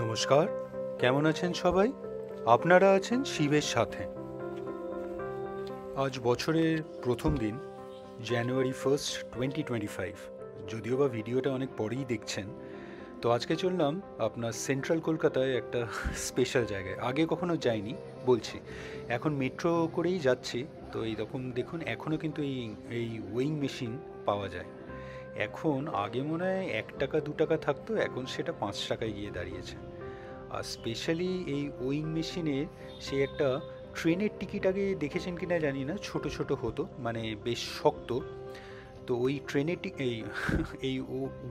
নমস্কার, কেমন আছেন সবাই? আপনারা আছেন শিবের সাথে। আজ বছরের প্রথম দিন, জানুয়ারি 1, 2025। যদিও বা ভিডিওটা অনেক পরেই দেখছেন। তো আজকে চললাম আপনার সেন্ট্রাল কলকাতায় একটা স্পেশাল জায়গায়। আগে কখনো যাইনি, বলছি। এখন মেট্রো করেই যাচ্ছি। তো এইরকম দেখুন, এখনও কিন্তু এই এই ওয়েইং মেশিন পাওয়া যায়। এখন আগে মনে হয় 1 টাকা 2 টাকা থাকতো, এখন সেটা 5 টাকায় গিয়ে দাঁড়িয়েছে। আর স্পেশালি এই ওয়িং মেশিনে সে একটা ট্রেনের টিকিট আগে দেখেছেন কিনা জানি না, ছোট ছোট হতো, মানে বেশ শক্ত। তো ওই ট্রেনের এই এই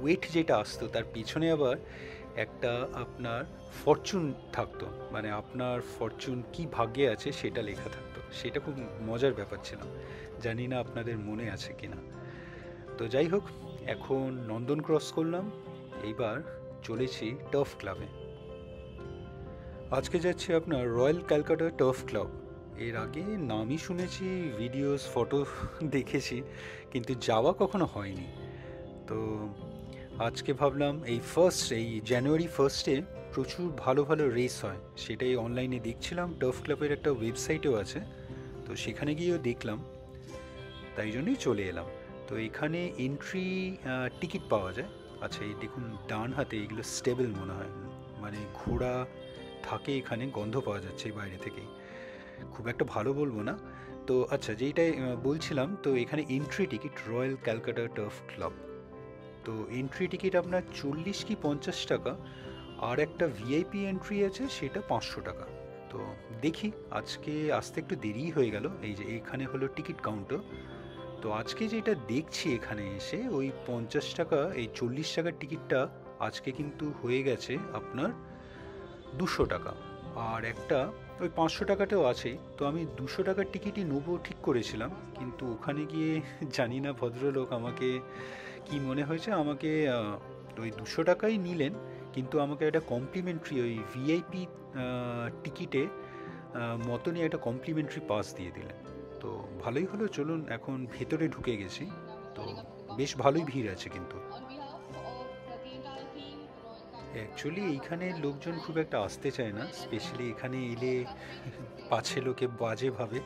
ওয়েট যেটা আসতো তার পিছনে আবার একটা আপনার ফরচুন থাকতো, মানে আপনার ফরচুন কি ভাগ্যে আছে সেটা লেখা থাকতো। সেটা খুব মজার ব্যাপার ছিল, জানি না আপনাদের মনে আছে কিনা। তো যাই হোক, এখন নন্দন ক্রস করলাম, এইবার চলেছি টার্ফ ক্লাবে। আজকে যাচ্ছি আপনার রয়্যাল ক্যালকাটা টার্ফ ক্লাব। এর আগে নামই শুনেছি, ভিডিওস ফটো দেখেছি, কিন্তু যাওয়া কখনো হয়নি। তো আজকে ভাবলাম এই জানুয়ারি 1-এ প্রচুর ভালো ভালো রেস হয়, সেটাই অনলাইনে দেখছিলাম। টার্ফ ক্লাবের একটা ওয়েবসাইটও আছে, তো সেখানে গিয়েও দেখলাম, তাই জন্যই চলে এলাম। তো এখানে এন্ট্রি টিকিট পাওয়া যায়। আচ্ছা, এই দেখুন ডান হাতে এগুলো স্টেবল মনে হয়, মানে ঘোড়া থাকে এখানে, গন্ধ পাওয়া যাচ্ছে এই বাইরে থেকেই। খুব একটা ভালো বলবো না। তো আচ্ছা, যেইটাই বলছিলাম, তো এখানে entry ticket royal Calcutta turf club. তো এন্ট্রি টিকিট আপনার 40 কি 50 টাকা, আর একটা ভিআইপি এন্ট্রি আছে, সেটা 500 টাকা। তো দেখি, আজকে আসতে একটু দেরিই হয়ে গেল। এই যে এখানে হলো টিকিট কাউন্টার। তো আজকে যেটা দেখছি এখানে এসে, ওই 50 টাকা, এই 40 টাকার টিকিটটা আজকে কিন্তু হয়ে গেছে আপনার 200 টাকা। আর একটা ওই 500 টাকাটাও আছে। তো আমি 200 টাকার টিকিটই নেবো ঠিক করেছিলাম, কিন্তু ওখানে গিয়ে জানি না ভদ্রলোক আমাকে কি মনে হয়েছে, আমাকে ওই 200 টাকাই নিলেন, কিন্তু আমাকে একটা কমপ্লিমেন্টারি ওই ভিআইপি টিকিটে মতনই একটা কমপ্লিমেন্টারি পাস দিয়ে দিলেন। তো ভালোই হলো, চলুন এখন ভেতরে ঢুকে গেছি। তো বেশ ভালোই ভিড় আছে কিন্তু। অ্যাকচুয়ালি এইখানে লোকজন খুব একটা আসতে চায় না, স্পেশালি এখানে এলে পাছে লোকে বাজে ভাবে।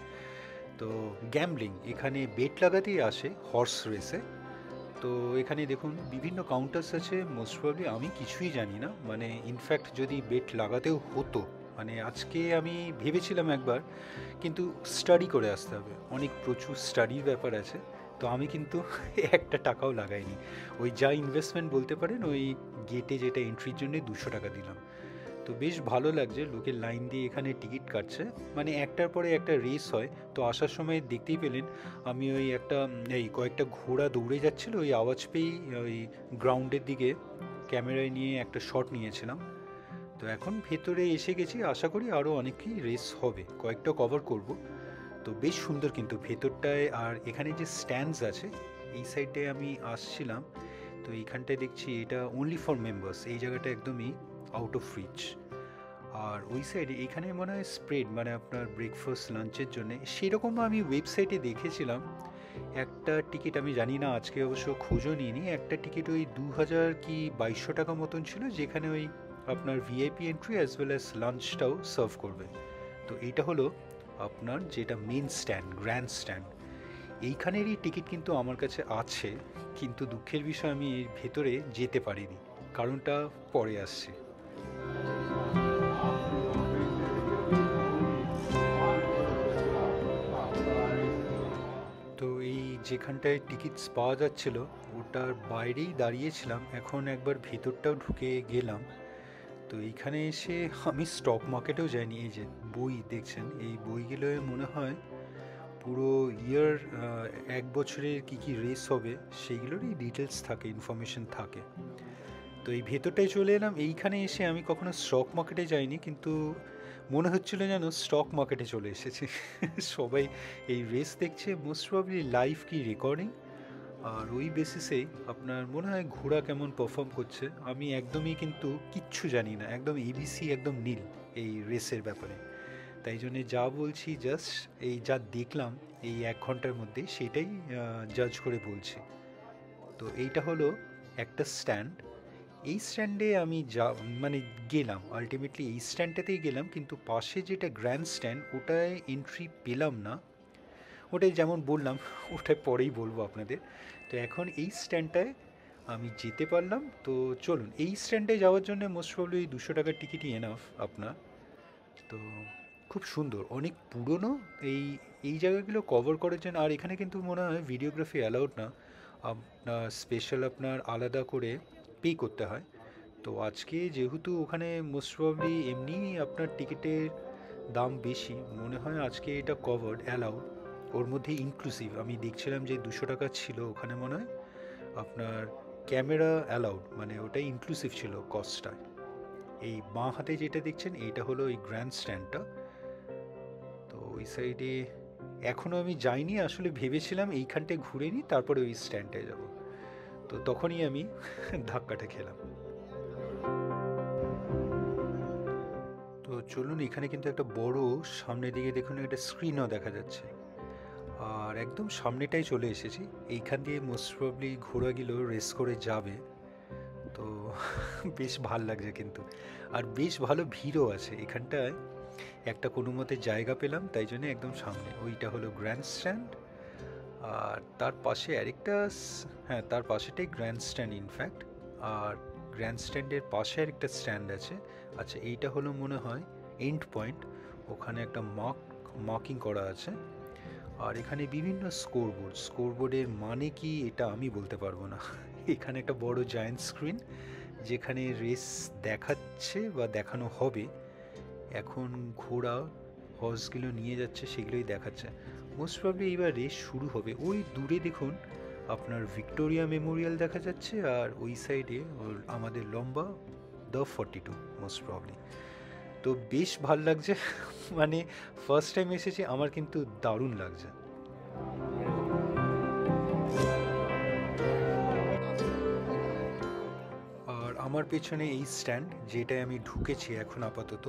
তো গ্যাম্বলিং, এখানে বেট লাগাতেই আসে হর্স রেসে। তো এখানে দেখুন বিভিন্ন কাউন্টার্স আছে, মোস্ট প্রবলি আমি কিছুই জানি না, মানে ইনফ্যাক্ট যদি বেট লাগাতেও হতো, মানে আজকে আমি ভেবেছিলাম একবার, কিন্তু স্টাডি করে আসতে হবে, অনেক প্রচুর স্টাডির ব্যাপার আছে। তো আমি কিন্তু 1 টাকাও লাগাইনি। ওই যা ইনভেস্টমেন্ট বলতে পারেন, ওই গেটে যেটা এন্ট্রির জন্য 200 টাকা দিলাম। তো বেশ ভালো লাগছে, লোকের লাইন দিয়ে এখানে টিকিট কাটছে, মানে একটার পরে একটা রেস হয়। তো আসার সময় দেখতেই পেলেন, আমি ওই একটা এই কয়েকটা ঘোড়া দৌড়ে যাচ্ছিল, ওই আওয়াজ পেয়েই ওই গ্রাউন্ডের দিকে ক্যামেরায় নিয়ে একটা শট নিয়েছিলাম। তো এখন ভেতরে এসে গেছি, আশা করি আরও অনেকই রেস হবে, কয়েকটা কভার করব। তো বেশ সুন্দর কিন্তু ভেতরটায়। আর এখানে যে স্ট্যান্ডস আছে, এই সাইডে আমি আসছিলাম, তো এইখানটায় দেখছি এটা অনলি ফর মেম্বার্স, এই জায়গাটা একদমই আউট অফ রিচ। আর ওই সাইডে এখানে মনে হয় স্প্রেড, মানে আপনার ব্রেকফাস্ট লাঞ্চের জন্য সেরকম আমি ওয়েবসাইটে দেখেছিলাম। একটা টিকিট আমি জানি না, আজকে অবশ্য খোঁজও নিইনি, একটা টিকিট ওই 2000 কি 2200 টাকা মতন ছিল, যেখানে ওই আপনার VIP entry as well as লাঞ্চটাও সার্ভ করবে। তো এইটা হলো আপনার যেটা মেন স্ট্যান্ড, গ্র্যান্ড স্ট্যান্ড। এইখানেরই টিকিট কিন্তু আমার কাছে আছে, কিন্তু দুঃখের বিষয় আমি এর ভেতরে যেতে পারিনি, কারণটা পরে আসছে। তো এই যেখানটায় টিকিটস পাওয়া যাচ্ছিল, ওটার বাইরেই দাঁড়িয়েছিলাম, এখন একবার ভেতরটাও ঢুকে গেলাম। তো এইখানে এসে আমি স্টক মার্কেটেও যাইনি। এই যে বই দেখছেন, এই বইগুলোয় মনে হয় পুরো ইয়ার, 1 বছরের কী কী রেস হবে সেইগুলোরই ডিটেলস থাকে, ইনফরমেশন থাকে। তো এই ভেতরটায় চলে এলাম। এইখানে এসে আমি কখনো স্টক মার্কেটে যাইনি, কিন্তু মনে হচ্ছিল যেন স্টক মার্কেটে চলে এসেছি। সবাই এই রেস দেখছে, মোস্ট প্রবলি লাইভ কি রেকর্ডিং। আর ওই বেসিসেই আপনার মনে হয় ঘোড়া কেমন পারফর্ম করছে। আমি একদমই কিন্তু কিচ্ছু জানি না, একদম এবিসি, একদম নীল এই রেসের ব্যাপারে। তাই জন্যে যা বলছি, জাস্ট এই যা দেখলাম এই 1 ঘন্টার মধ্যে, সেটাই জাজ করে বলছি। তো এইটা হলো একটা স্ট্যান্ড। এই স্ট্যান্ডে আমি যা মানে গেলাম, আলটিমেটলি এই স্ট্যান্ডটাতেই গেলাম, কিন্তু পাশে যেটা গ্র্যান্ড স্ট্যান্ড ওটায় এন্ট্রি পেলাম না। ওটাই যেমন বললাম ওটাই পরেই বলবো আপনাদের। তো এখন এই স্ট্যান্ডটায় আমি যেতে পারলাম। তো চলুন, এই স্ট্যান্ডে যাওয়ার জন্য মোস্ট প্রবলি 200 টাকার টিকিটই এনাফ আপনার। তো খুব সুন্দর, অনেক পুরনো। এই এই জায়গাগুলো কভার করার জন্য, আর এখানে কিন্তু মনে হয় ভিডিওগ্রাফি অ্যালাউড না, আপনার স্পেশাল আপনার আলাদা করে পে করতে হয়। তো আজকে যেহেতু ওখানে মোস্ট প্রবলি এমনি আপনার টিকিটের দাম বেশি, মনে হয় আজকে এটা কভার্ড, অ্যালাউড, ওর মধ্যে ইনক্লুসিভ। আমি দেখছিলাম যে 200 টাকা ছিল, ওখানে মনে হয় আপনার ক্যামেরা অ্যালাউড, মানে ওটাই ইনক্লুসিভ ছিল কস্টটা। এই বাঁ হাতে যেটা দেখছেন এইটা হলো এই গ্র্যান্ড স্ট্যান্ডটা। তো ওই সাইডে এখনও আমি যাইনি, আসলে ভেবেছিলাম এইখানটায় ঘুরে নিই তারপরে ওই স্ট্যান্ডটায় যাব। তো তখনই আমি ধাক্কাটা খেলাম। তো চলুন, এখানে কিন্তু একটা বড়, সামনের দিকে দেখুন একটা স্ক্রিনও দেখা যাচ্ছে, আর একদম সামনেটাই চলে এসেছি। এইখান দিয়ে মোস্ট প্রবলি ঘোড়াগুলো রেস করে যাবে। তো বেশ ভাল লাগছে কিন্তু, আর বেশ ভালো ভিড়ও আছে এখানটায়। একটা কোনো মতে জায়গা পেলাম, তাই জন্য একদম সামনে ওইটা হলো গ্র্যান্ড স্ট্যান্ড। আর তার পাশে আরেকটা হ্যাঁ, তার পাশেটাই গ্র্যান্ড স্ট্যান্ড ইনফ্যাক্ট। আর গ্র্যান্ড স্ট্যান্ডের পাশে আরেকটা স্ট্যান্ড আছে। আচ্ছা, এইটা হলো মনে হয় এন্ড পয়েন্ট, ওখানে একটা মার্কিং করা আছে। আর এখানে বিভিন্ন স্কোরবোর্ডের মানে কি এটা আমি বলতে পারবো না। এখানে একটা বড় জায়ান্ট স্ক্রিন, যেখানে রেস দেখাচ্ছে বা দেখানো হবে। এখন ঘোড়া হর্সগুলো নিয়ে যাচ্ছে, সেগুলোই দেখাচ্ছে। মোস্ট প্রবলি এইবার রেস শুরু হবে। ওই দূরে দেখুন আপনার ভিক্টোরিয়া মেমোরিয়াল দেখা যাচ্ছে, আর ওই সাইডে আমাদের লম্বা the 42 মোস্ট প্রবলি। তো বেশ ভাল লাগছে। মানে ফার্স্ট টাইম এসেছি, আমার কিন্তু দারুণ লাগছে। আর আমার পেছনে এই স্ট্যান্ড, যেটায় আমি ঢুকেছি এখন আপাতত,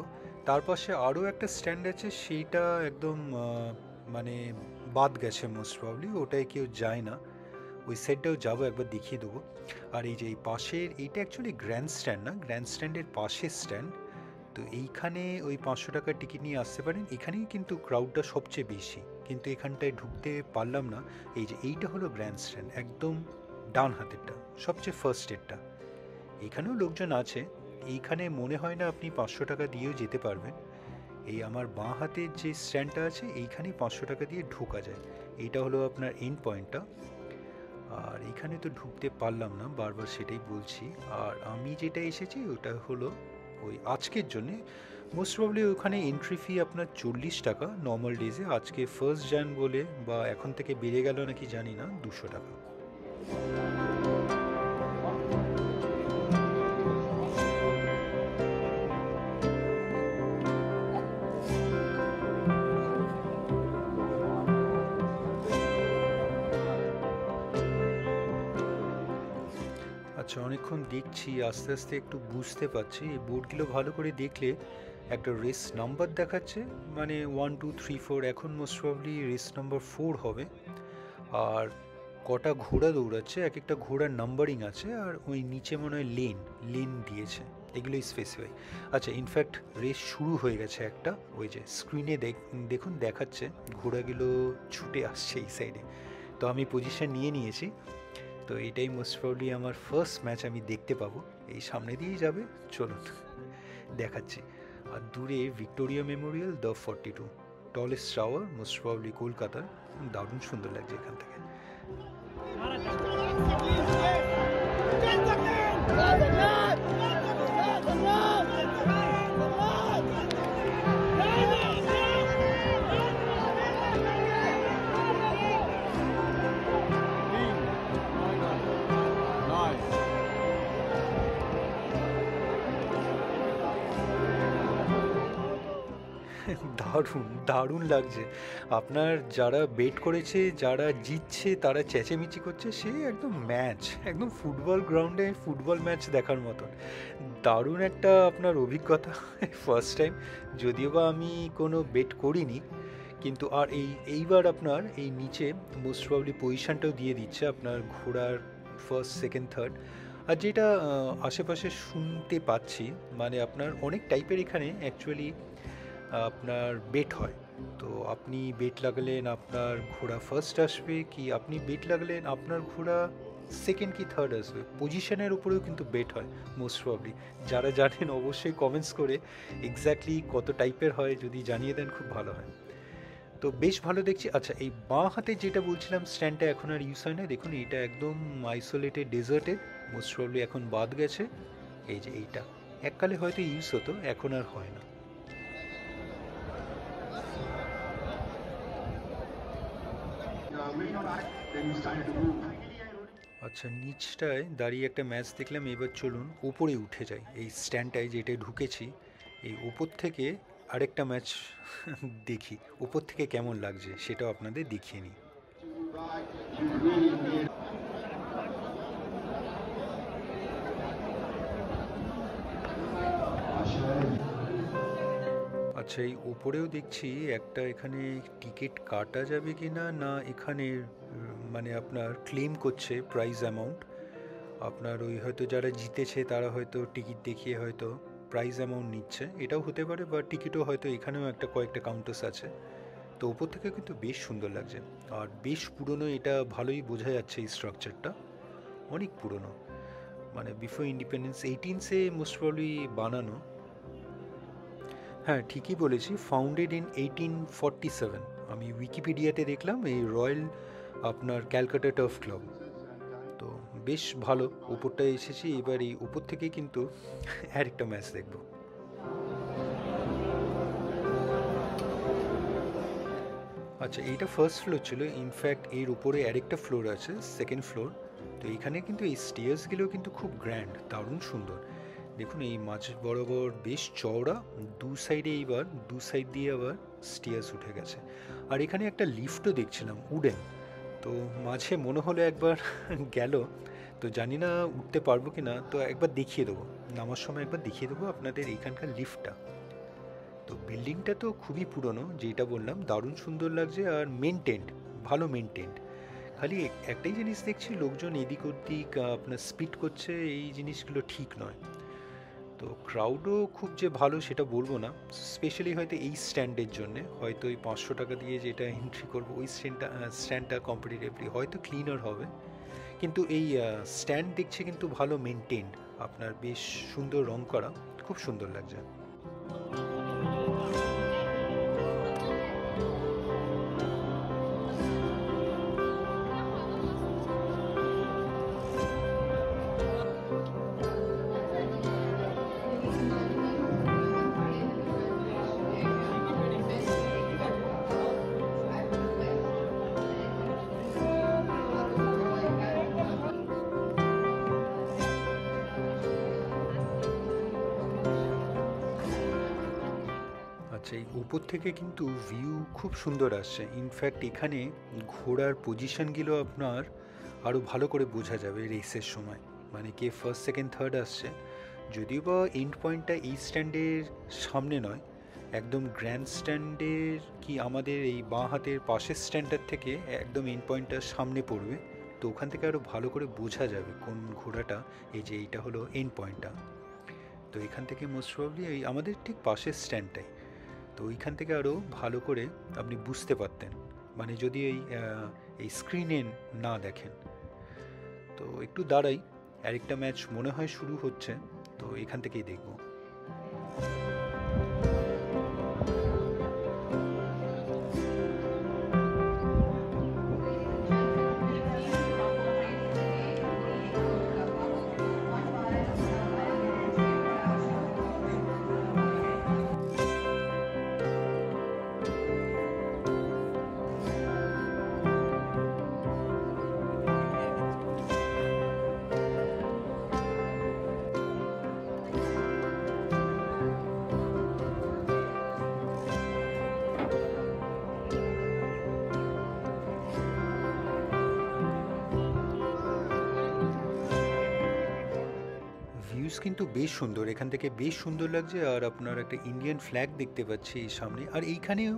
তার পাশে আরও একটা স্ট্যান্ড আছে, সেইটা একদম মানে বাদ গেছে মোস্ট প্রবলি, ওটায় কেউ যায় না। ওই সাইডটাও যাবো, একবার দেখিয়ে দেবো। আর এই যে এই পাশের এইটা অ্যাকচুয়ালি গ্র্যান্ড স্ট্যান্ড না, গ্র্যান্ড স্ট্যান্ডের পাশের স্ট্যান্ড। তো এইখানে ওই 500 টাকার টিকিট নিয়ে আসতে পারেন। এখানেই কিন্তু ক্রাউডটা সবচেয়ে বেশি, কিন্তু এখানটায় ঢুকতে পারলাম না। এই যে এইটা হলো গ্র্যান্ড স্ট্যান্ড, একদম ডান হাতেরটা, সবচেয়ে ফার্স্টেরটা। এখানেও লোকজন আছে। এইখানে মনে হয় না আপনি 500 টাকা দিয়েও যেতে পারবেন। এই আমার বাঁ হাতের যে স্ট্যান্ডটা আছে, এইখানেই 500 টাকা দিয়ে ঢোকা যায়। এইটা হলো আপনার এন্ড পয়েন্টটা। আর এখানে তো ঢুকতে পারলাম না, বারবার সেটাই বলছি। আর আমি যেটা এসেছি ওটা হলো ওই আজকের জন্যে। মোস্ট প্রবলি ওখানে এন্ট্রি ফি আপনার 40 টাকা নর্মাল ডেজে। আজকে 1 jan বলে, বা এখন থেকে বেড়ে গেল নাকি জানি না, 200 টাকা। আচ্ছা, অনেকক্ষণ দেখছি, আস্তে আস্তে একটু বুঝতে পারছি। এই বোর্ডগুলো ভালো করে দেখলে একটা রেস নাম্বার দেখাচ্ছে, মানে 1 2 3 4। এখন মোস্ট প্রবলি রেস নাম্বার 4 হবে। আর কটা ঘোড়া দৌড়াচ্ছে, এক একটা ঘোড়ার নাম্বারিং আছে, আর ওই নিচে মনে হয় লেন দিয়েছে, এগুলোই স্পেসিফাই। আচ্ছা, ইনফ্যাক্ট রেস শুরু হয়ে গেছে একটা, ওই যে স্ক্রিনে দেখুন দেখাচ্ছে ঘোড়াগুলো ছুটে আসছে এই সাইডে। তো আমি পজিশন নিয়ে নিয়েছি। তো এটাই মোস্ট প্রবলি আমার ফার্স্ট ম্যাচ আমি দেখতে পাবো। এই সামনে দিয়েই যাবে, চলুন দেখাচ্ছি। আর দূরে Victoria Memorial the 42, tallest tower most probably কলকাতার। দারুণ সুন্দর লাগছে এখান থেকে। দারুণ দারুণ লাগছে। আপনার যারা বেট করেছে, যারা জিতছে, তারা চেঁচেমেচি করছে, সে একদম ম্যাচ, একদম ফুটবল গ্রাউন্ডে ফুটবল ম্যাচ দেখার মতন। দারুণ একটা আপনার অভিজ্ঞতা। ফার্স্ট টাইম, যদিও বা আমি কোনো বেট করিনি, কিন্তু আর এইবার আপনার এই নিচে মোস্ট প্রবলি পজিশনটাও দিয়ে দিচ্ছে আপনার ঘোড়ার ফার্স্ট সেকেন্ড থার্ড। আর যেটা আশেপাশে শুনতে পাচ্ছি, মানে আপনার অনেক টাইপের এখানে অ্যাকচুয়ালি আপনার বেট হয়। তো আপনি বেট লাগালেন আপনার ঘোড়া ফার্স্ট আসবে, কি আপনি বেট লাগালেন আপনার ঘোড়া সেকেন্ড কি থার্ড আসবে, পজিশনের উপরেও কিন্তু বেট হয় মোস্ট প্রবলি। যারা জানেন অবশ্যই কমেন্টস করে এক্স্যাক্টলি কত টাইপের হয় যদি জানিয়ে দেন খুব ভালো হয়। তো বেশ ভালো দেখছি। আচ্ছা, এই বাঁ হাতে যেটা বলছিলাম স্ট্যান্ডটা এখন আর ইউজ হয় না, দেখুন এটা একদম আইসোলেটেড ডেজার্টেড, মোস্ট প্রবলি এখন বাদ গেছে। এই যে এইটা এককালে হয়তো ইউজ হতো, এখন আর হয় না। আচ্ছা, নিচটায় দাঁড়িয়ে একটা ম্যাচ দেখলাম, এবার চলুন উপরে উঠে যাই। এই স্ট্যান্ডটায় যেটা ঢুকেছি, এই উপর থেকে আরেকটা ম্যাচ দেখি উপর থেকে কেমন লাগছে, সেটাও আপনাদের দেখিয়ে নিই। আচ্ছা, এই উপরেও দেখছি একটা, এখানে টিকিট কাটা যাবে কি না, না এখানে মানে আপনার ক্লেম করছে প্রাইজ অ্যামাউন্ট। আপনার ওই হয়তো যারা জিতেছে তারা হয়তো টিকিট দেখিয়ে হয়তো প্রাইজ অ্যামাউন্ট নিচ্ছে, এটাও হতে পারে, বা টিকিটও হয়তো এখানেও একটা কয়েকটা কাউন্টার্স আছে। তো ওপর থেকে কিন্তু বেশ সুন্দর লাগছে, আর বেশ পুরনো, এটা ভালোই বোঝা যাচ্ছে এই স্ট্রাকচারটা অনেক পুরনো, মানে বিফোর ইন্ডিপেন্ডেন্স 18 মোস্ট প্রবলি বানানো। হ্যাঁ, ঠিকই বলেছি, ফাউন্ডেড ইন 1847। আমি উইকিপিডিয়াতে দেখলাম এই রয়্যাল আপনার ক্যালকাটা টার্ফ ক্লাব। তো বেশ ভালো, উপরটায় এসেছি, এবার এই উপর থেকেই কিন্তু আরেকটা ম্যাচ দেখব। আচ্ছা, এইটা ফার্স্ট ফ্লোর ছিল, ইনফ্যাক্ট এর উপরে আরেকটা ফ্লোর আছে, সেকেন্ড ফ্লোর। তো এইখানে কিন্তু এই স্টেয়ার্সগুলো কিন্তু খুব গ্র্যান্ড, দারুণ সুন্দর। দেখুন এই মাঝ বরাবর বেশ চওড়া, দু সাইডে, এইবার দু সাইড দিয়ে আবার স্টেয়ার্স উঠে গেছে। আর এখানে একটা লিফটও দেখছিলাম উডেন, তো মাঝে মনে হলো একবার গেল, তো জানি না উঠতে পারবো কি না, তো একবার দেখিয়ে দেবো, নামার সময় একবার দেখিয়ে দেবো আপনাদের এইখানকার লিফটটা। তো বিল্ডিংটা তো খুবই পুরনো, যেটা বললাম দারুণ সুন্দর লাগছে, আর মেনটেন্ড, ভালো মেনটেন্ড। খালি একটাই জিনিস দেখছি, লোকজন এদিক ওদিক আপনার স্পিড করছে, এই জিনিসগুলো ঠিক নয়। তো ক্রাউডও খুব যে ভালো সেটা বলবো না, স্পেশালি হয়তো এই স্ট্যান্ডের জন্যে, হয়তো ওই 500 টাকা দিয়ে যেটা এন্ট্রি করবো ওই স্ট্যান্ডটা কম্পারেটিভলি হয়তো ক্লিনার হবে, কিন্তু এই স্ট্যান্ড দেখছি কিন্তু ভালো মেনটেন্ড, আপনার বেশ সুন্দর রং করা, খুব সুন্দর লাগছে। আচ্ছা, এই উপর থেকে কিন্তু ভিউ খুব সুন্দর আসছে, ইনফ্যাক্ট এখানে ঘোড়ার পজিশনগুলো আপনার আরও ভালো করে বোঝা যাবে রেসের সময়, মানে কে ফার্স্ট সেকেন্ড থার্ড আসছে। যদিও বা এন্ড পয়েন্টটা এই স্ট্যান্ডের সামনে নয়, একদম গ্র্যান্ড স্ট্যান্ডের কি আমাদের এই বাঁ হাতের পাশের স্ট্যান্ডটার থেকে একদম এন্ড পয়েন্টটা সামনে পড়বে, তো ওখান থেকে আরও ভালো করে বোঝা যাবে কোন ঘোড়াটা। এই যে এইটা হলো এন্ড পয়েন্টটা, তো এখান থেকে মোস্ট প্রবলি এই আমাদের ঠিক পাশের স্ট্যান্ডটাই, তো ওইখান থেকে আরও ভালো করে আপনি বুঝতে পারতেন, মানে যদি এই স্ক্রিনে না দেখেন। তো একটু দাঁড়াই, আরেকটা ম্যাচ মনে হয় শুরু হচ্ছে, তো এখান থেকেই দেখবো। ভিউজ কিন্তু বেশ সুন্দর, এখান থেকে বেশ সুন্দর লাগছে, আর আপনার একটা ইন্ডিয়ান ফ্ল্যাগ দেখতে পাচ্ছি এই সামনে, আর এইখানেও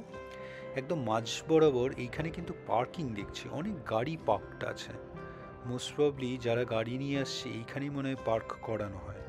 একদম মাঝ বরাবর এইখানে কিন্তু পার্কিং দেখছি, অনেক গাড়ি পার্কড আছে, মোস্ট প্রবাবলি যারা গাড়ি নিয়ে আসছে এইখানেই মনে হয় পার্ক করানো হয়।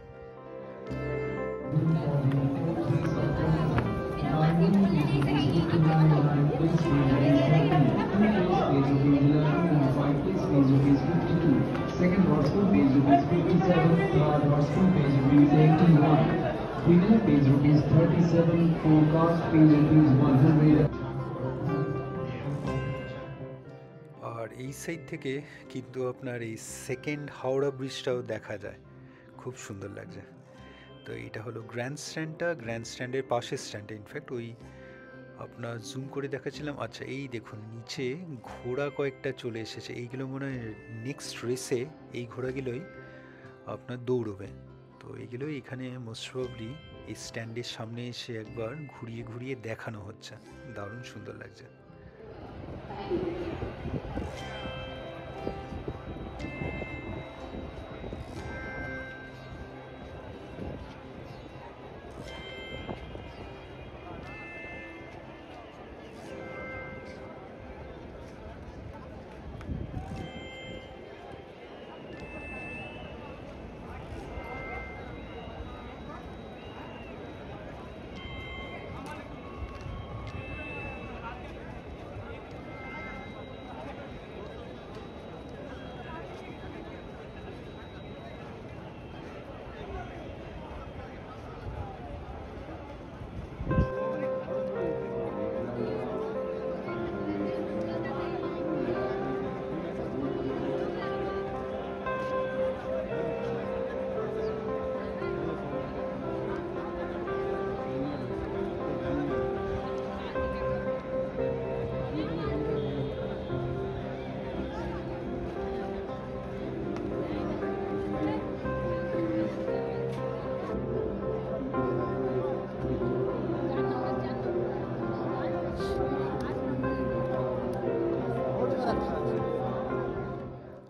আর এই সাইড থেকে কিন্তু আপনার এই সেকেন্ড হাওড়া ব্রিজটাও দেখা যায়, খুব সুন্দর লাগছে। তো এটা হলো গ্র্যান্ড স্ট্যান্ডটা, গ্র্যান্ড স্ট্যান্ডের পাশের স্ট্যান্ডটা, ইনফ্যাক্ট ওই আপনার জুম করে দেখাচ্ছিলাম। আচ্ছা এই দেখুন নিচে ঘোড়া কয়েকটা চলে এসেছে, এইগুলো মনে হয় নেক্সট রেসে এই ঘোড়াগুলোই আপনার দৌড়বে। তো এগুলোই এখানে মোস্ট প্রবাবলি এই স্ট্যান্ডের সামনে এসে একবার ঘুরিয়ে ঘুরিয়ে দেখানো হচ্ছে, দারুণ সুন্দর লাগছে।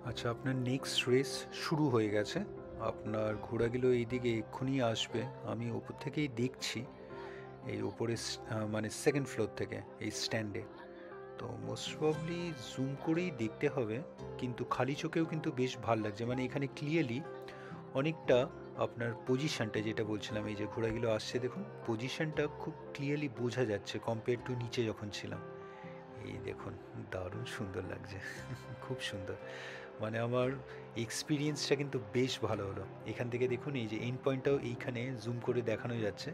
আচ্ছা আপনার নেক্সট রেস শুরু হয়ে গেছে, আপনার ঘোড়াগুলো এইদিকে এক্ষুনি আসবে, আমি ওপর থেকেই দেখছি, এই ওপরে মানে সেকেন্ড ফ্লোর থেকে এই স্ট্যান্ডে। তো মোস্ট প্রবাবলি জুম করেই দেখতে হবে, কিন্তু খালি চোখেও কিন্তু বেশ ভালো লাগছে, মানে এখানে ক্লিয়ারলি অনেকটা আপনার পজিশানটা যেটা বলছিলাম, এই যে ঘোড়াগুলো আসছে দেখুন পজিশানটা খুব ক্লিয়ারলি বোঝা যাচ্ছে কম্পেয়ার টু নিচে যখন ছিলাম। এই দেখুন দারুণ সুন্দর লাগছে খুব সুন্দর, মানে আমার এক্সপিরিয়েন্সটা কিন্তু বেশ ভালো হলো। এখান থেকে দেখুন এই যে এন্ড পয়েন্টটাও এইখানে জুম করে দেখানো যাচ্ছে,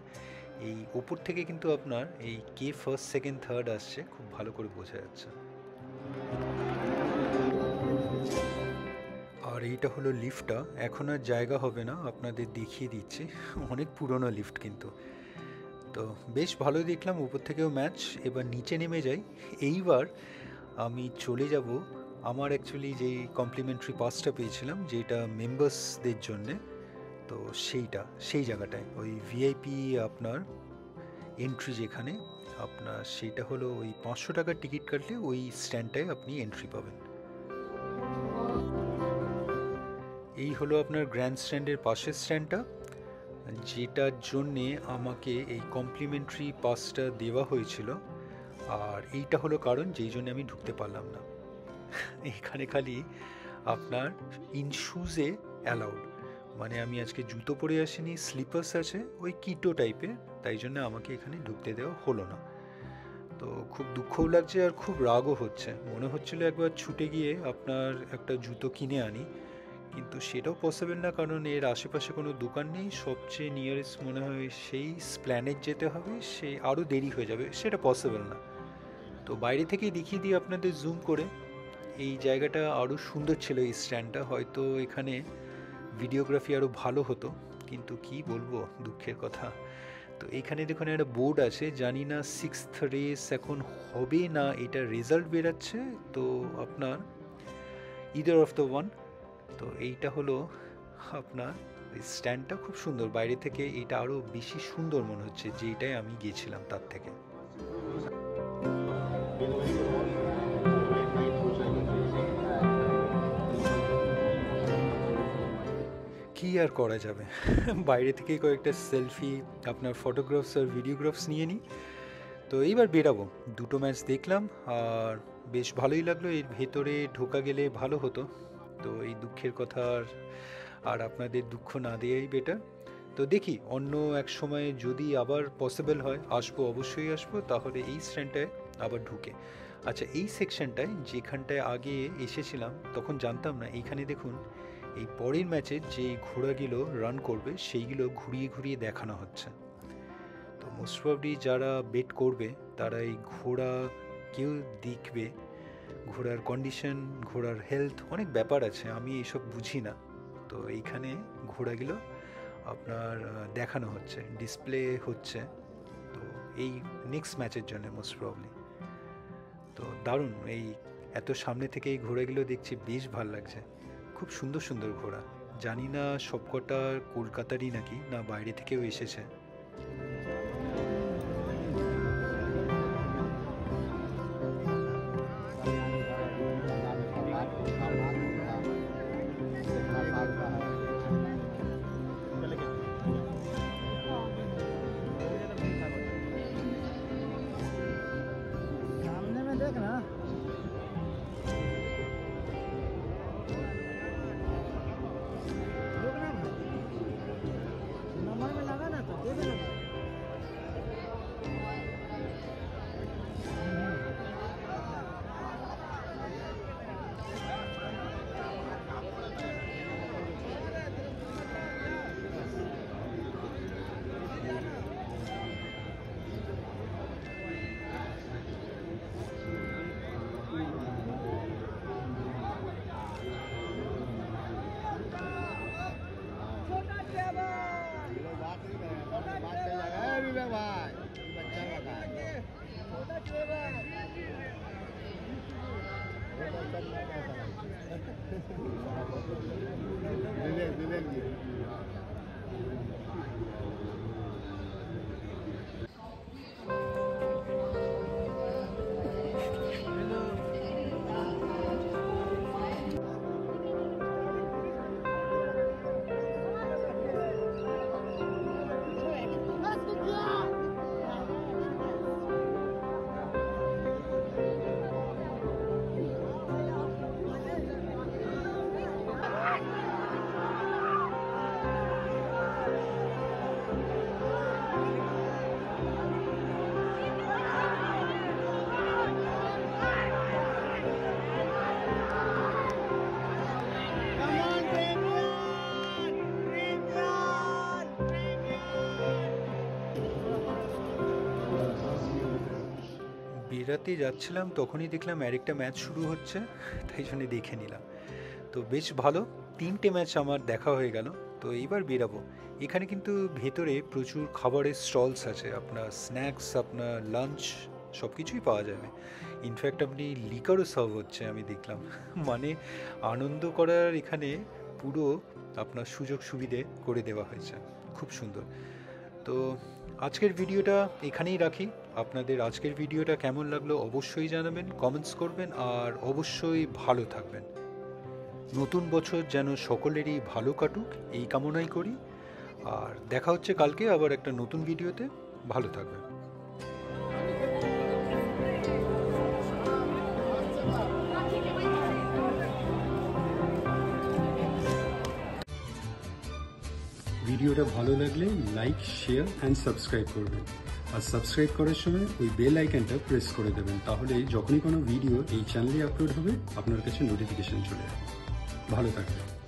এই ওপর থেকে কিন্তু আপনার এই কে ফার্স্ট সেকেন্ড থার্ড আসছে খুব ভালো করে বোঝা যাচ্ছে। আর এইটা হলো লিফটটা, এখন আর জায়গা হবে না, আপনাদের দেখিয়ে দিচ্ছি, অনেক পুরনো লিফট কিন্তু। তো বেশ ভালোই দেখলাম উপর থেকেও ম্যাচ, এবার নিচে নেমে যাই। এইবার আমি চলে যাব আমার অ্যাকচুয়ালি যেই কমপ্লিমেন্টারি পাসটা পেয়েছিলাম যেটা মেম্বার্সদের জন্যে, তো সেই জায়গাটায় ওই ভিআইপি আপনার এন্ট্রি যেখানে আপনার সেইটা হলো ওই 500 টাকার টিকিট কাটলে ওই স্ট্যান্ডটায় আপনি এন্ট্রি পাবেন। এই হলো আপনার গ্র্যান্ড স্ট্যান্ডের পাশের স্ট্যান্ডটা, যেটার জন্যে আমাকে এই কমপ্লিমেন্টারি পাসটা দেওয়া হয়েছিল, আর এইটা হলো কারণ যেই জন্য আমি ঢুকতে পারলাম না। এখানে খালি আপনার ইন শুজে অ্যালাউড, মানে আমি আজকে জুতো পরে আসিনি, স্লিপার্স আছে ওই কিটো টাইপের, তাই জন্য আমাকে এখানে ঢুকতে দেওয়া হলো না। তো খুব দুঃখও লাগছে আর খুব রাগও হচ্ছে, মনে হচ্ছিল একবার ছুটে গিয়ে আপনার একটা জুতো কিনে আনি, কিন্তু সেটাও পসিবল না, কারণ এর আশেপাশে কোনো দোকান নেই, সবচেয়ে নিয়ারেস্ট মনে হয় সেই স্প্ল্যানেড যেতে হবে, সে আরও দেরি হয়ে যাবে, সেটা পসিবল না। তো বাইরে থেকেই দেখিয়ে দিই আপনাদের জুম করে, এই জায়গাটা আরও সুন্দর ছিল, এই স্ট্যান্ডটা হয়তো এখানে ভিডিওগ্রাফি আরও ভালো হতো, কিন্তু কি বলবো দুঃখের কথা। তো এইখানে দেখুন একটা বোর্ড আছে, জানি না 6th রেস এখন হবে না, এটা রেজাল্ট বেরাচ্ছে, তো আপনার ইদার অফ দ্য ওয়ান। তো এইটা হলো আপনার স্ট্যান্ডটা, খুব সুন্দর বাইরে থেকে, এটা আরও বেশি সুন্দর মনে হচ্ছে যেটাই আমি গিয়েছিলাম তার থেকে। কি আর করা যাবে বাইরে থেকে কয়েকটা সেলফি আপনার ফটোগ্রাফস আর ভিডিওগ্রাফস নিয়ে নিই। তো এইবার বেরাবো, দুটো ম্যাচ দেখলাম আর বেশ ভালোই লাগলো, এর ভেতরে ঢোকা গেলে ভালো হতো, তো এই দুঃখের কথা আর আপনাদের দুঃখ না দেওয়াই বেটার। তো দেখি অন্য এক সময় যদি আবার পসিবল হয় আসবো, অবশ্যই আসবো, তাহলে এই স্ট্যান্ডটায় আবার ঢুকে। আচ্ছা, এই সেকশনটায় যেখানটায় আগে এসেছিলাম তখন জানতাম না, এইখানে দেখুন এই পরের ম্যাচে যে ঘোড়াগুলো রান করবে সেইগুলো ঘুরিয়ে ঘুরিয়ে দেখানো হচ্ছে। তো মোস্ট প্রবলি যারা বেট করবে তারা এই ঘোড়া কেউ দেখবে, ঘোড়ার কন্ডিশন, ঘোড়ার হেলথ, অনেক ব্যাপার আছে, আমি এইসব বুঝি না। তো এইখানে ঘোড়াগুলো আপনার দেখানো হচ্ছে, ডিসপ্লে হচ্ছে। তো এই নেক্সট ম্যাচের জন্য মোস্ট প্রবলি। তো দারুণ, এই এত সামনে থেকে এই ঘোড়াগুলো দেখছি, বেশ ভাল লাগছে। খুব সুন্দর সুন্দর ঘোড়া, জানি না সবকটা কলকাতারই নাকি না বাইরে থেকেও এসেছে। বেরাতে যাচ্ছিলাম তখনই দেখলাম আরেকটা ম্যাচ শুরু হচ্ছে, তাই জন্য দেখে নিলাম। তো বেশ ভালো, 3টে ম্যাচ আমার দেখা হয়ে গেল। তো এইবার বেরাবো। এখানে কিন্তু ভেতরে প্রচুর খাবারের স্টলস আছে, আপনার স্ন্যাক্স, আপনার লাঞ্চ সব কিছুই পাওয়া যাবে। ইনফ্যাক্ট আপনি লিকারও সার্ভ হচ্ছে আমি দেখলাম। মানে আনন্দ করার এখানে পুরো আপনার সুযোগ সুবিধে করে দেওয়া হয়েছে, খুব সুন্দর। তো আজকের ভিডিওটা এখানেই রাখি। আপনাদের আজকের ভিডিওটা কেমন লাগলো অবশ্যই জানাবেন, কমেন্টস করবেন, আর অবশ্যই ভালো থাকবেন। নতুন বছর যেন সকলেরই ভালো কাটুক এই কামনাই করি। আর দেখা হচ্ছে কালকে আবার একটা নতুন ভিডিওতে। ভালো থাকবেন। ভিডিওটা ভালো লাগলে লাইক, শেয়ার অ্যান্ড সাবস্ক্রাইব করবেন। আর সাবস্ক্রাইব করার সময় ওই বেল আইকনটা প্রেস করে দেবেন, তাহলে যখনই কোনো ভিডিও এই চ্যানেলে আপলোড হবে আপনার কাছে নোটিফিকেশন চলে যাবে। ভালো থাকবেন।